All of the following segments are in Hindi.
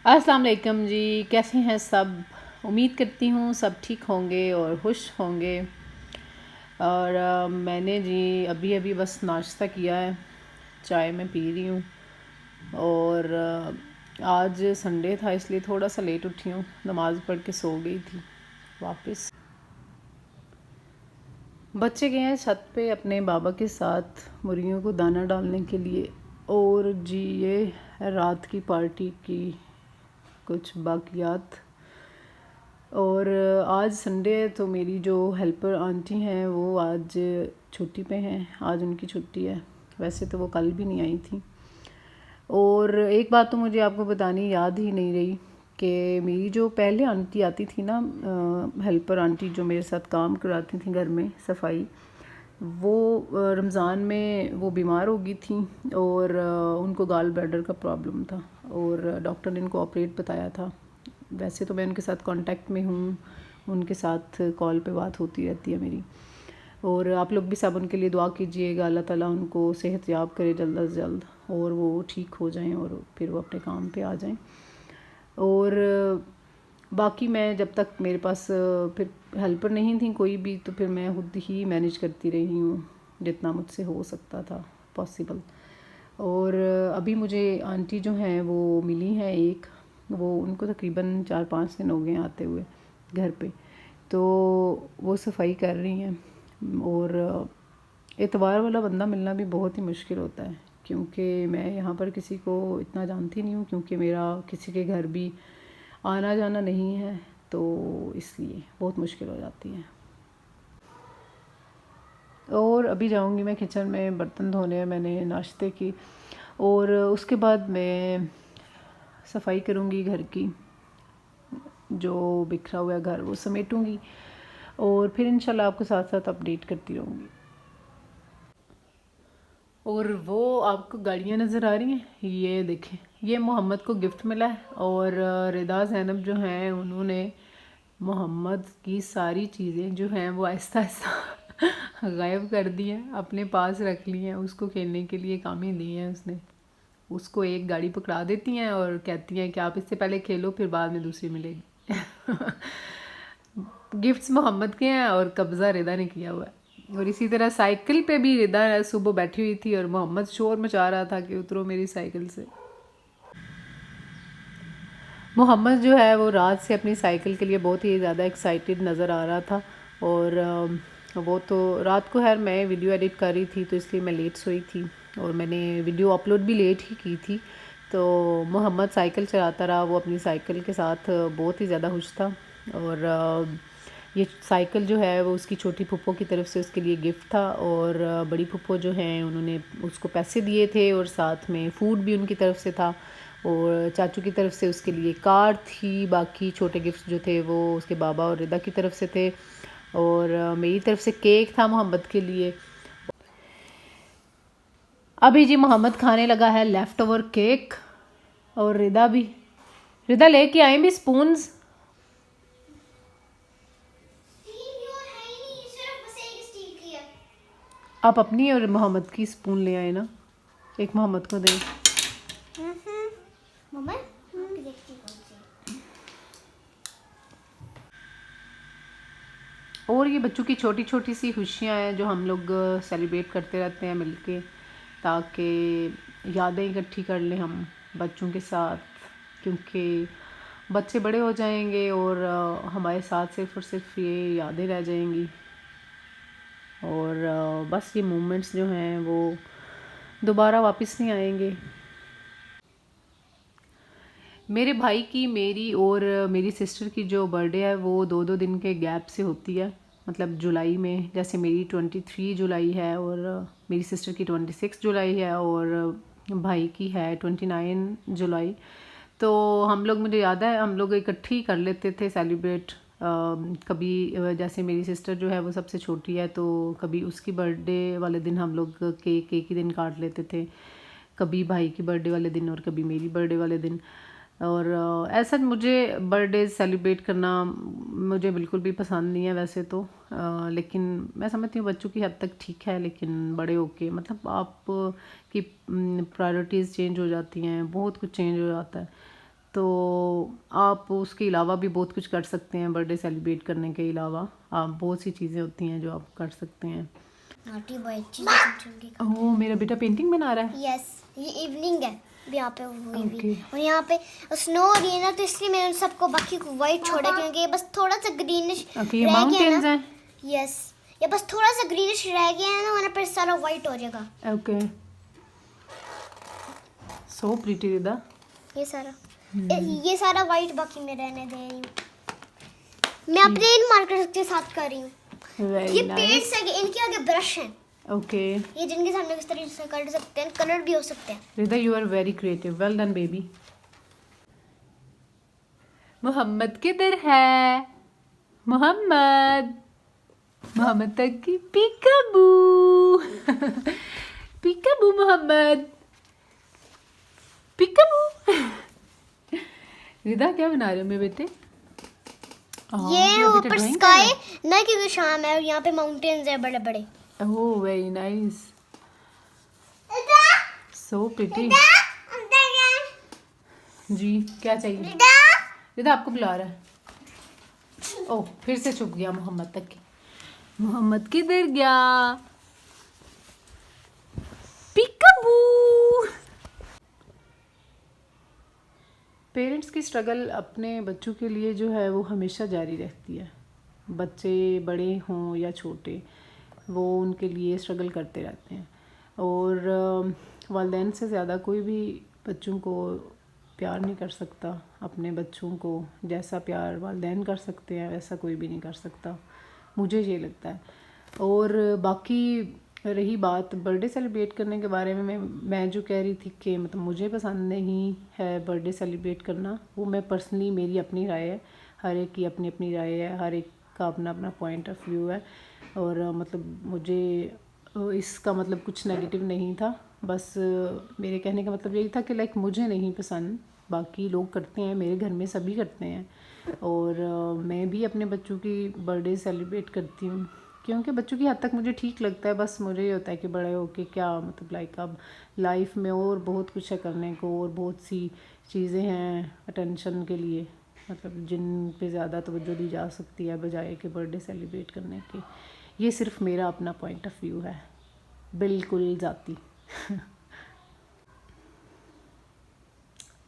अस्सलाम वालेकुम जी। कैसे हैं सब? उम्मीद करती हूँ सब ठीक होंगे और खुश होंगे। और मैंने जी अभी अभी बस नाश्ता किया है, चाय मैं पी रही हूँ। और आज संडे था इसलिए थोड़ा सा लेट उठी हूँ, नमाज़ पढ़ के सो गई थी वापस। बच्चे गए हैं छत पे अपने बाबा के साथ मुर्गियों को दाना डालने के लिए। और जी ये रात की पार्टी की कुछ बाकियात। और आज संडे है तो मेरी जो हेल्पर आंटी हैं वो आज छुट्टी पे हैं, आज उनकी छुट्टी है। वैसे तो वो कल भी नहीं आई थी। और एक बात तो मुझे आपको बतानी याद ही नहीं रही कि मेरी जो पहले आंटी आती थी ना, हेल्पर आंटी जो मेरे साथ काम कराती थी घर में सफाई, वो रमज़ान में वो बीमार हो गई थी। और उनको गाल ब्लैडर का प्रॉब्लम था और डॉक्टर ने इनको ऑपरेट बताया था। वैसे तो मैं उनके साथ कांटेक्ट में हूँ, उनके साथ कॉल पे बात होती रहती है मेरी। और आप लोग भी सब उनके लिए दुआ कीजिएगा, अल्लाह ताला उनको सेहत याब करे जल्द से जल्द और वो ठीक हो जाएं और फिर वो अपने काम पे आ जाएं। और बाकी मैं जब तक मेरे पास फिर हेल्पर नहीं थी कोई भी, तो फिर मैं खुद ही मैनेज करती रही हूँ जितना मुझसे हो सकता था पॉसिबल। और अभी मुझे आंटी जो हैं वो मिली हैं एक, वो उनको तकरीबन 4-5 दिन हो गए आते हुए घर पे। तो वो सफाई कर रही हैं। और एतवार वाला बंदा मिलना भी बहुत ही मुश्किल होता है, क्योंकि मैं यहाँ पर किसी को इतना जानती नहीं हूँ, क्योंकि मेरा किसी के घर भी आना जाना नहीं है, तो इसलिए बहुत मुश्किल हो जाती है। और अभी जाऊँगी मैं किचन में बर्तन धोने, मैंने नाश्ते की। और उसके बाद मैं सफाई करूँगी घर की, जो बिखरा हुआ घर वो समेटूँगी और फिर इंशाल्लाह आपको साथ साथ अपडेट करती रहूँगी। और वो आपको गाड़ियाँ नज़र आ रही हैं, ये देखें, ये मोहम्मद को गिफ्ट मिला है। और रिदा ज़ैनब जो हैं उन्होंने मोहम्मद की सारी चीज़ें जो हैं वो आहिस्ता आहिस्ता गायब कर दी हैं, अपने पास रख ली हैं, उसको खेलने के लिए काम ही दी हैं उसने। उसको एक गाड़ी पकड़ा देती हैं और कहती हैं कि आप इससे पहले खेलो, फिर बाद में दूसरी मिलेगी। गिफ्ट्स मोहम्मद के हैं और कब्ज़ा रिदा ने किया हुआ है। और इसी तरह साइकिल पे भी रिदा सुबह बैठी हुई थी और मोहम्मद शोर मचा रहा था कि उतरो मेरी साइकिल से। मोहम्मद जो है वो रात से अपनी साइकिल के लिए बहुत ही ज़्यादा एक्साइटेड नज़र आ रहा था। और वो तो रात को खैर मैं वीडियो एडिट कर रही थी तो इसलिए मैं लेट सोई थी और मैंने वीडियो अपलोड भी लेट ही की थी। तो मोहम्मद साइकिल चलाता रहा, वो अपनी साइकिल के साथ बहुत ही ज़्यादा खुश था। और ये साइकिल जो है वो उसकी छोटी फूफो की तरफ से उसके लिए गिफ्ट था। और बड़ी फूफो जो हैं उन्होंने उसको पैसे दिए थे और साथ में फ़ूड भी उनकी तरफ से था। और चाचू की तरफ से उसके लिए कार थी, बाकी छोटे गिफ्ट्स जो थे वो उसके बाबा और रिदा की तरफ से थे। और मेरी तरफ से केक था मोहम्मद के लिए। अभी जी मोहम्मद खाने लगा है लेफ़्ट ओवर केक और रिदा भी। रिदा लेके आए भी स्पून्स। आप अपनी और मोहम्मद की स्पून ले आए ना, एक मोहम्मद को दें। और ये बच्चों की छोटी छोटी सी खुशियाँ हैं जो हम लोग सेलिब्रेट करते रहते हैं मिलके, ताकि यादें इकट्ठी कर लें हम बच्चों के साथ। क्योंकि बच्चे बड़े हो जाएंगे और हमारे साथ सिर्फ और सिर्फ ये यादें रह जाएंगी। और बस ये मोमेंट्स जो हैं वो दोबारा वापस नहीं आएंगे। मेरे भाई की, मेरी और मेरी सिस्टर की जो बर्थडे है वो 2-2 दिन के गैप से होती है। मतलब जुलाई में, जैसे मेरी 23 जुलाई है और मेरी सिस्टर की 26 जुलाई है और भाई की है 29 जुलाई। तो हम लोग, मुझे याद है हम लोग इकट्ठी ही कर लेते थे सेलिब्रेट। कभी जैसे मेरी सिस्टर जो है वो सबसे छोटी है, तो कभी उसकी बर्थडे वाले दिन हम लोग केक एक ही दिन काट लेते थे, कभी भाई की बर्थडे वाले दिन और कभी मेरी बर्थडे वाले दिन। और ऐसा मुझे बर्थडे सेलिब्रेट करना मुझे बिल्कुल भी पसंद नहीं है वैसे तो। लेकिन मैं समझती हूँ बच्चों की हद तक ठीक है, लेकिन बड़े होके मतलब आप की प्रायोरिटीज़ चेंज हो जाती हैं, बहुत कुछ चेंज हो जाता है। तो आप उसके अलावा भी बहुत कुछ कर सकते हैं। बर्थडे सेलिब्रेट करने के अलावा आप बहुत सी चीज़ें होती हैं जो आप कर सकते हैं। ओह, मेरा बेटा पेंटिंग बना रहा है। यस, ये इवनिंग है यहाँ पे हुई Okay. भी, और यहाँ पे स्नो हो रही है ना, तो इसलिए मैंने उन सबको बाकी को व्हाइट छोड़ा क्योंकि ये बस थोड़ा सा ग्रीनिश ओके, ये रह गया माउंटेन्स ना। हैं। यस, ये बस थोड़ा सा ग्रीनिश रह गया है ना, वरना फिर सारा व्हाइट हो जाएगा। Okay, so pretty Rida. ये सारा व्हाइट बाकी मैं रहने दे रही हूँ। मैं अपने इन मार्कर्स के साथ कर रही हूँ। वेरी ये नाइस। पेंट्स है, इनके आगे ब्रश हैं। ओके ये जिनके सामने किस तरीके से कर सकते हैं, कलर भी हो सकते हैं। Rida, you are very creative, well done baby. Mohammad किधर है? मोहम्मद तक की पीकाबू। पीकाबू मोहम्मद, पीकाबू। रिदा क्या बना रहे हो मेरे बेटे? ये ऊपर स्काई ना, क्योंकि शाम है और यहाँ पे माउंटेन्स है बड़े बड़े। Oh very nice, so pretty. जी क्या चाहिए? रिदा आपको बुला रहा है। ओह, फिर से छुप गया मोहम्मद तक की। मोहम्मद किधर गया? पीकाबू। पेरेंट्स की स्ट्रगल अपने बच्चों के लिए जो है वो हमेशा जारी रहती है। बच्चे बड़े हों या छोटे, वो उनके लिए स्ट्रगल करते रहते हैं। और वालिदैन से ज़्यादा कोई भी बच्चों को प्यार नहीं कर सकता। अपने बच्चों को जैसा प्यार वालिदैन कर सकते हैं वैसा कोई भी नहीं कर सकता, मुझे ये लगता है। और बाकी रही बात बर्थडे सेलिब्रेट करने के बारे में, मैं जो कह रही थी कि मतलब मुझे पसंद नहीं है बर्थडे सेलिब्रेट करना, वो मैं पर्सनली, मेरी अपनी राय है। हर एक की अपनी अपनी राय है, हर एक का अपना अपना पॉइंट ऑफ व्यू है। और मतलब मुझे इसका मतलब कुछ नेगेटिव नहीं था, बस मेरे कहने का मतलब यही था कि लाइक मुझे नहीं पसंद, बाकी लोग करते हैं, मेरे घर में सभी करते हैं। और मैं भी अपने बच्चों की बर्थडे सेलिब्रेट करती हूँ क्योंकि बच्चों की हद तक मुझे ठीक लगता है। बस मुझे ये होता है कि बड़े होके क्या मतलब लाइक अब लाइफ में और बहुत कुछ है करने को, और बहुत सी चीज़ें हैं अटेंशन के लिए, मतलब जिन पे ज़्यादा तवज्जो दी जा सकती है बजाय कि बर्थडे सेलिब्रेट करने के। ये सिर्फ मेरा अपना पॉइंट ऑफ व्यू है, बिल्कुल ज़ाती।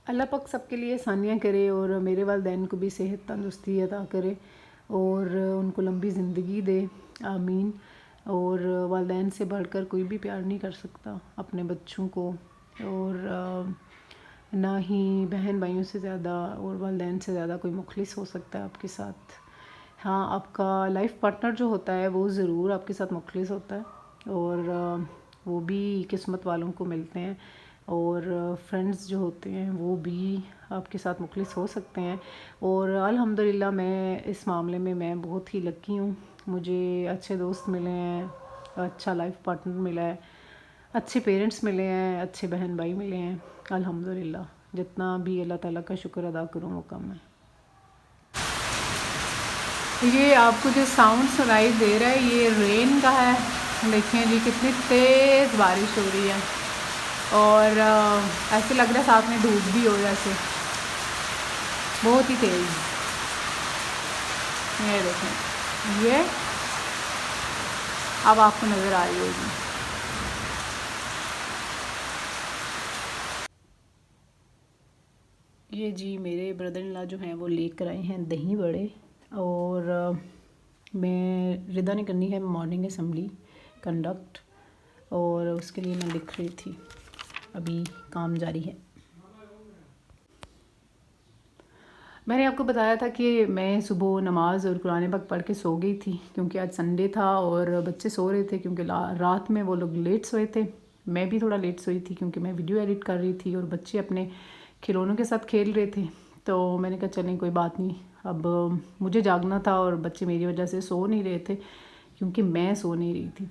अल्लाह पाक सबके लिए आसानियाँ करे और मेरे वालिदैन को भी सेहत तंदुरुस्ती अता करे और उनको लंबी ज़िंदगी दे, आमीन। और वालिदैन से बढ़कर कोई भी प्यार नहीं कर सकता अपने बच्चों को, और ना ही बहन भाइयों से ज़्यादा और वालिदैन से ज़्यादा कोई मुखलिस हो सकता है आपके साथ। हाँ, आपका लाइफ पार्टनर जो होता है वो ज़रूर आपके साथ मुखलिस होता है, और वो भी किस्मत वालों को मिलते हैं। और फ्रेंड्स जो होते हैं वो भी आपके साथ मुखलिस हो सकते हैं। और अल्हम्दुलिल्लाह मैं इस मामले में मैं बहुत ही लकी हूँ, मुझे अच्छे दोस्त मिले हैं, अच्छा लाइफ पार्टनर मिला है, अच्छे पेरेंट्स मिले हैं, अच्छे बहन भाई मिले हैं। अल्हम्दुलिल्लाह, जितना भी अल्लाह ताला का शुक्र अदा करूँ वो कम है। ये आपको जो साउंड सुनाई दे रहा है ये रेन का है। देखें जी कितनी तेज़ बारिश हो रही है, और ऐसे लग रहा है साथ में धूप भी हो जैसे, बहुत ही तेज़। ये देखें, ये अब आपको नज़र आ रही होगी। ये जी मेरे ब्रदर इन लॉ जो हैं वो लेकर आए हैं दही बड़े, और मैं रिदा ने करनी है मॉर्निंग असेंबली कंडक्ट, और उसके लिए मैं लिख रही थी, अभी काम जारी है। मैंने आपको बताया था कि मैं सुबह नमाज और कुरान पाक पढ़ के सो गई थी क्योंकि आज संडे था और बच्चे सो रहे थे क्योंकि रात में वो लोग लेट सोए थे। मैं भी थोड़ा लेट सोई थी क्योंकि मैं वीडियो एडिट कर रही थी और बच्चे अपने खिलौनों के साथ खेल रहे थे। तो मैंने कहा चलें कोई बात नहीं, अब मुझे जागना था और बच्चे मेरी वजह से सो नहीं रहे थे क्योंकि मैं सो नहीं रही थी,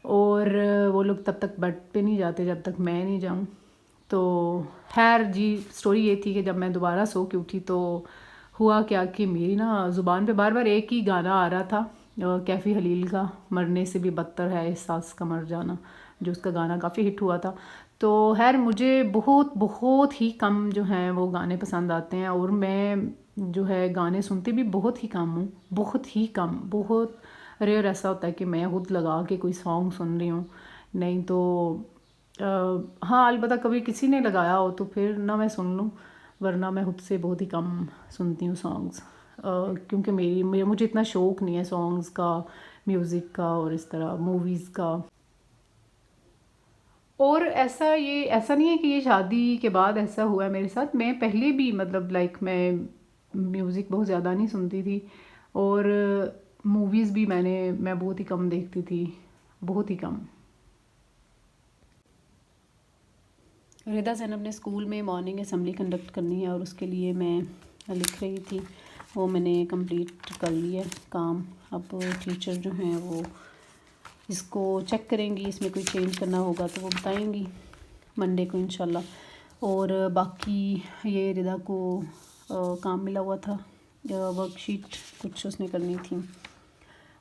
और वो लोग तब तक बेड पे नहीं जाते जब तक मैं नहीं जाऊँ। तो खैर जी स्टोरी ये थी कि जब मैं दोबारा सो के उठी तो हुआ क्या कि मेरी ना ज़ुबान पे बार बार एक ही गाना आ रहा था, कैफ़ी हलील का मरने से भी बदतर है एहसास का मर जाना, जो उसका गाना काफ़ी हिट हुआ था। तो खैर मुझे बहुत बहुत ही कम जो हैं वो गाने पसंद आते हैं, और मैं जो है गाने सुनती भी बहुत ही कम हूँ, बहुत ही कम, बहुत रेयर ऐसा होता है कि मैं खुद लगा के कोई सॉन्ग सुन रही हूँ। नहीं तो हाँ अलबत्ता कभी किसी ने लगाया हो तो फिर ना मैं सुन लूँ, वरना मैं खुद से बहुत ही कम सुनती हूँ सॉन्ग्स, क्योंकि मुझे इतना शौक़ नहीं है सॉन्ग्स का, म्यूज़िक का और इस तरह मूवीज़ का। और ऐसा नहीं है कि ये शादी के बाद ऐसा हुआ है मेरे साथ, मैं पहले भी मतलब लाइक मैं म्यूज़िक बहुत ज़्यादा नहीं सुनती थी, और मूवीज़ भी मैं बहुत ही कम देखती थी, बहुत ही कम। रिदा ज़ैनब ने स्कूल में मॉर्निंग असेंबली कंडक्ट करनी है, और उसके लिए मैं लिख रही थी, वो मैंने कंप्लीट कर लिया काम। अब टीचर जो हैं वो इसको चेक करेंगी, इसमें कोई चेंज करना होगा तो वो बताएंगी मंडे को इंशाल्लाह। और बाकी ये रिदा को काम मिला हुआ था, वर्कशीट कुछ उसने करनी थी,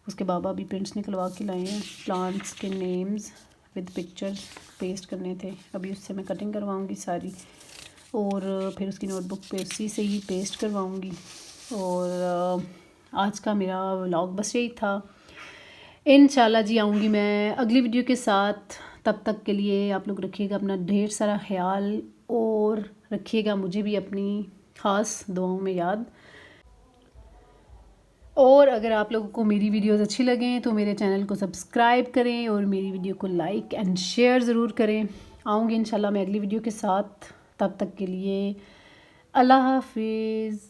उसके बाबा भी प्रिंट्स निकलवा के लाए हैं, प्लांट्स के नेम्स विद पिक्चर पेस्ट करने थे, अभी उससे मैं कटिंग करवाऊंगी सारी, और फिर उसकी नोटबुक पे उसी से ही पेस्ट करवाऊंगी। और आज का मेरा व्लॉग बस यही था। इंशाल्लाह जी आऊँगी मैं अगली वीडियो के साथ, तब तक के लिए आप लोग रखिएगा अपना ढेर सारा ख्याल, और रखिएगा मुझे भी अपनी ख़ास दुआओं में याद। और अगर आप लोगों को मेरी वीडियोस अच्छी लगें तो मेरे चैनल को सब्सक्राइब करें, और मेरी वीडियो को लाइक एंड शेयर ज़रूर करें। आऊँगी इंशाल्लाह मैं अगली वीडियो के साथ, तब तक के लिए अल्लाह हाफिज़।